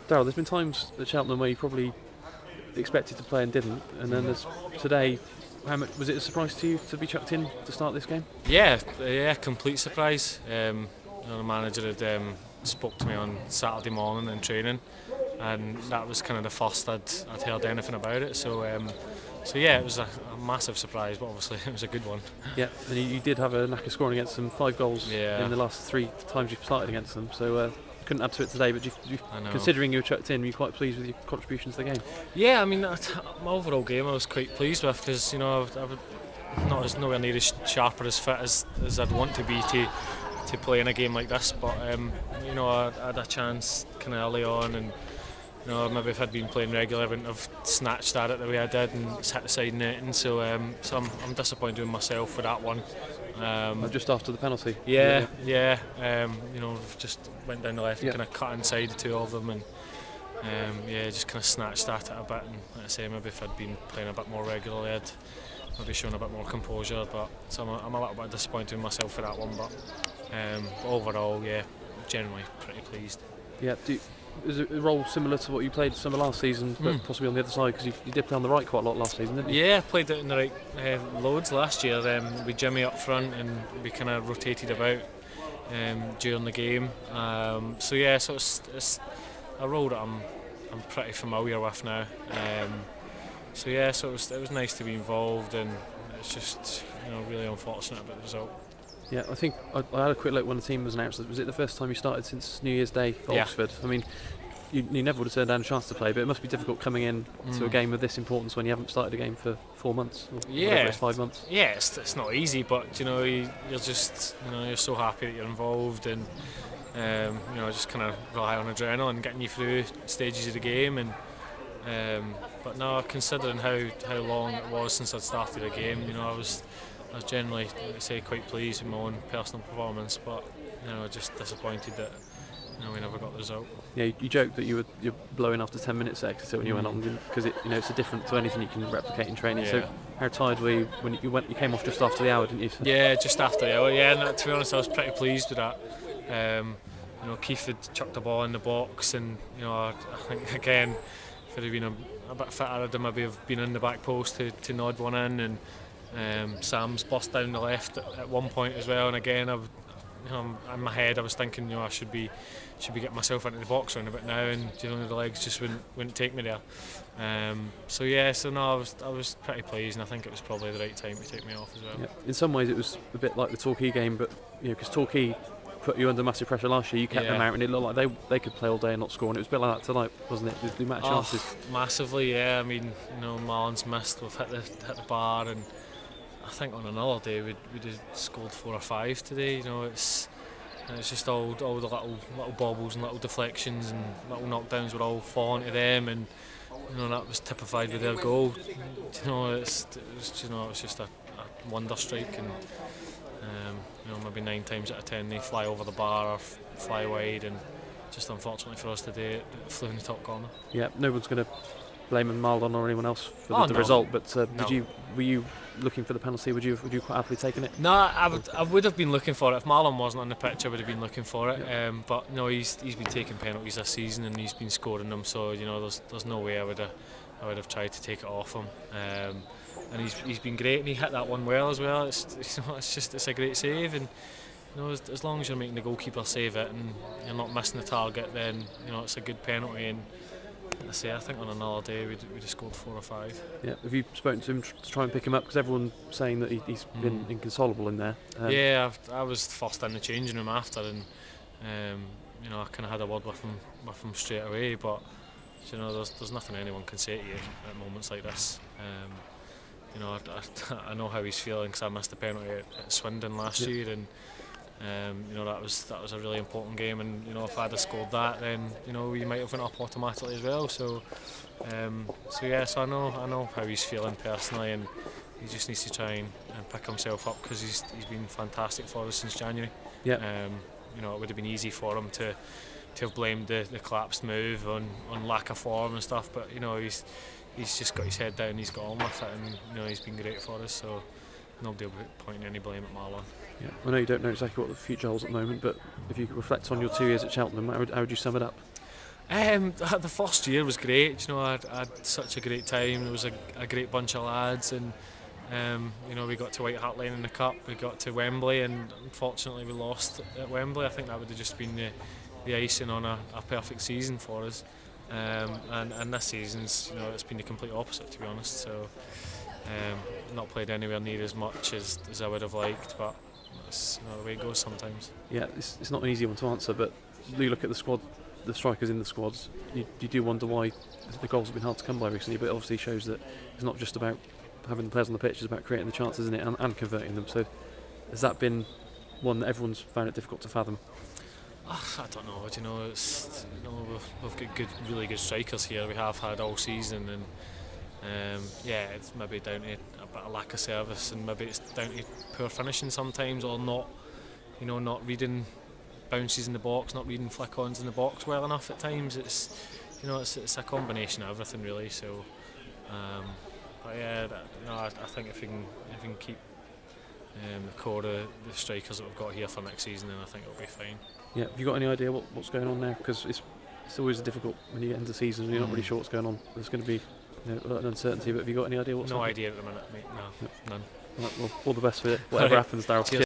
Darryl, there's been times at Cheltenham where you probably expected to play and didn't, and then there's today. How much was it a surprise to you to be chucked in to start this game? Yeah, complete surprise. The manager had spoke to me on Saturday morning in training, and that was kind of the first I'd heard anything about it. So yeah, it was a massive surprise, but obviously it was a good one. Yeah, and you did have a knack of scoring against them, 5 goals in the last 3 times you've started against them. So couldn't add to it today, but considering you were chucked in, were you quite pleased with your contribution to the game? Yeah, I mean, my overall game I was quite pleased with, because I'm nowhere near as sharp or as fit as I'd want to be to play in a game like this, but I had a chance kind of early on, and maybe if I'd been playing regular I wouldn't have snatched at it the way I did and hit the side netting, so I'm disappointed with myself for that one. Just after the penalty. Yeah. Just went down the left and kind of cut inside the 2 of them, and just kind of snatched at it a bit. And like I say, maybe if I'd been playing a bit more regularly, I'd maybe shown a bit more composure. But so I'm a little bit disappointed with myself for that one. But overall, generally pretty pleased. Yeah. Is it a role similar to what you played summer last season, but possibly on the other side, because you did play on the right quite a lot last season, didn't you? Yeah, I played it in the right loads last year with Jimmy up front, and we kind of rotated about during the game. So it's a role that I'm pretty familiar with now. So it was nice to be involved, and it's just really unfortunate about the result. Yeah, I think I had a quick look when the team was announced. Was it the first time you started since New Year's Day at Oxford? I mean, you never would have turned down a chance to play, but it must be difficult coming in to a game of this importance when you haven't started a game for 4 months or whatever, it's 5 months. Yeah, it's not easy, but you're just you're so happy that you're involved, and just kind of rely on adrenaline getting you through stages of the game, and but no, considering how long it was since I'd started a game, I was generally, quite pleased with my own personal performance, but just disappointed that we never got the result. Yeah, you joked that you're blowing after 10 minutes at Exeter when you went on, because it's a different to anything you can replicate in training. Yeah. So how tired were you when you came off just after the hour, didn't you? Yeah, just after the hour. Yeah, and to be honest, I was pretty pleased with that. Keith had chucked the ball in the box, and I think again, if I'd have been a bit fitter, I'd maybe have been in the back post to nod one in, and Sam's burst down the left at one point as well, and again in my head I was thinking I should be getting myself into the box round about now, and the legs just wouldn't take me there. I was pretty pleased, and I think it was probably the right time to take me off as well. Yeah. In some ways it was a bit like the Torquay game, but because Torquay put you under massive pressure last year, you kept them out, and it looked like they could play all day and not score, and it was a bit like that tonight, wasn't it? The amount of chances. Massively, yeah. I mean, Marlon's missed, we've hit the bar, and I think on another day we'd have scored 4 or 5 today. It's just all the little bobbles and little deflections and little knockdowns were all falling to them, and that was typified with their goal. It was just a wonder strike, and maybe 9 times out of 10 they fly over the bar or fly wide, and just unfortunately for us today it flew in the top corner. Yeah, no one's going to blame Marlon or anyone else for the result, but were you looking for the penalty? Would you quite happily taken it? No, I would have been looking for it. If Marlon wasn't on the pitch, I would have been looking for it. Yeah. But no, he's been taking penalties this season, and he's been scoring them. So there's no way I would have tried to take it off him. And he's been great, and he hit that one well as well. It's a great save, and as long as you're making the goalkeeper save it and you're not missing the target, then it's a good penalty. And I think on another day we'd have scored 4 or 5. Yeah. Have you spoken to him to try and pick him up? Because everyone's saying that he's been inconsolable in there. Yeah, I was first in the changing room after, and I kind of had a word with him straight away. But there's nothing anyone can say to you at moments like this. I know how he's feeling, because I missed the penalty at Swindon last year, and that was a really important game, and if I'd have scored that, then we might have went up automatically as well. So I know how he's feeling personally, and he just needs to try and pick himself up, because he's been fantastic for us since January. Yeah. It would have been easy for him to have blamed the collapsed move on lack of form and stuff, but he's just got his head down, he's got on with it, and he's been great for us. So nobody will be pointing any blame at Marlon. Yeah. I know you don't know exactly what the future holds at the moment, but if you reflect on your 2 years at Cheltenham, how would you sum it up? The first year was great. You know, I had such a great time. There was a great bunch of lads, and you know, we got to White Hart Lane in the cup. We got to Wembley, and unfortunately we lost at Wembley. I think that would have just been the icing on a perfect season for us. And this season's, you know, it's been the complete opposite, to be honest. So not played anywhere near as much as I would have liked, but that's, you know, the way it goes sometimes. Yeah, it's not an easy one to answer, but you look at the squad, the strikers in the squads, you do wonder why the goals have been hard to come by recently, but it obviously shows that it's not just about having the players on the pitch, it's about creating the chances, isn't it, and converting them. So has that been one that everyone's found it difficult to fathom? I don't know. You know, it's, you know, we've got really good strikers here. We have had all season, and yeah, it's maybe down to a bit of lack of service, and maybe it's down to poor finishing sometimes, or not reading bounces in the box, not reading flick-ons in the box well enough at times. It's, you know, it's a combination of everything really. So, but yeah, you know, I think if we can keep the core of the strikers that we've got here for next season, then I think it'll be fine. Yeah, have you got any idea what's going on now? Because it's always difficult when you get into the season and you're not really sure what's going on. There's going to be, you know, an uncertainty, but have you got any idea what's happening? No idea at the minute, mate. No, none. Right, well, all the best for it. Whatever happens, Darryl.